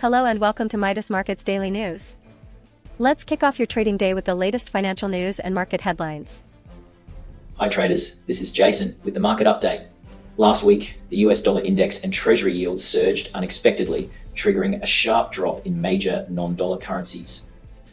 Hello and welcome to Midas Markets Daily News. Let's kick off your trading day with the latest financial news and market headlines. Hi traders, this is Jason with the market update. Last week, the US dollar index and treasury yields surged unexpectedly, triggering a sharp drop in major non-dollar currencies.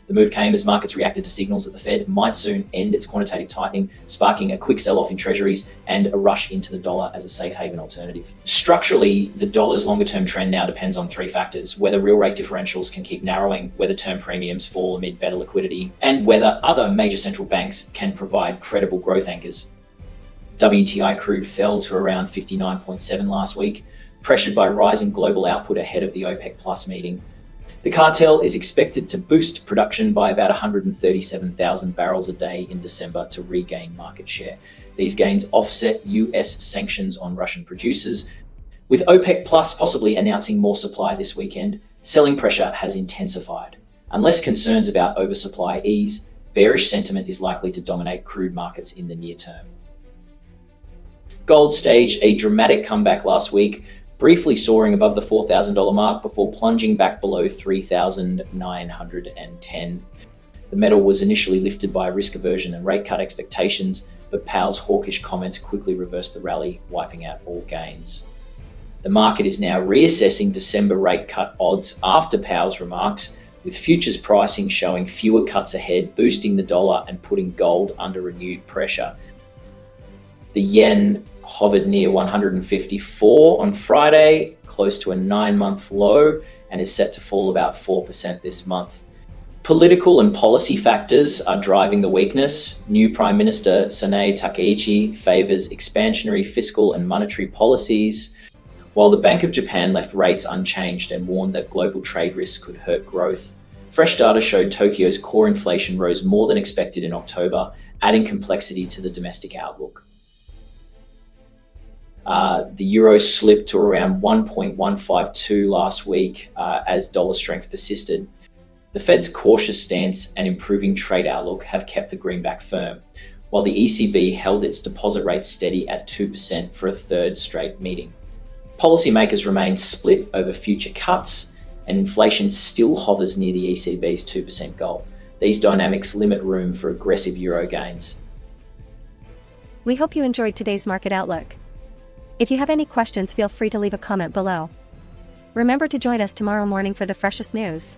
The move came as markets reacted to signals that the Fed might soon end its quantitative tightening, sparking a quick sell-off in treasuries and a rush into the dollar as a safe haven alternative. Structurally, the dollar's longer-term trend now depends on three factors: whether real rate differentials can keep narrowing, whether term premiums fall amid better liquidity, and whether other major central banks can provide credible growth anchors. WTI crude fell to around 59.7 last week, pressured by rising global output ahead of the OPEC Plus meeting. The cartel is expected to boost production by about 137,000 barrels a day in December to regain market share. These gains offset US sanctions on Russian producers. With OPEC Plus possibly announcing more supply this weekend, selling pressure has intensified. Unless concerns about oversupply ease, bearish sentiment is likely to dominate crude markets in the near term. Gold staged a dramatic comeback last week, briefly soaring above the $4,000 mark before plunging back below 3,910. The metal was initially lifted by risk aversion and rate cut expectations, but Powell's hawkish comments quickly reversed the rally, wiping out all gains. The market is now reassessing December rate cut odds after Powell's remarks, with futures pricing showing fewer cuts ahead, boosting the dollar and putting gold under renewed pressure. The yen hovered near 154 on Friday, close to a 9-month low, and is set to fall about 4% this month. Political and policy factors are driving the weakness. New Prime Minister Sanae Takaichi favors expansionary fiscal and monetary policies, while the Bank of Japan left rates unchanged and warned that global trade risks could hurt growth. Fresh data showed Tokyo's core inflation rose more than expected in October, adding complexity to the domestic outlook. The euro slipped to around 1.152 last week as dollar strength persisted. The Fed's cautious stance and improving trade outlook have kept the greenback firm, while the ECB held its deposit rate steady at 2% for a third straight meeting. Policymakers remain split over future cuts, and inflation still hovers near the ECB's 2% goal. These dynamics limit room for aggressive euro gains. We hope you enjoyed today's market outlook. If you have any questions, feel free to leave a comment below. Remember to join us tomorrow morning for the freshest news.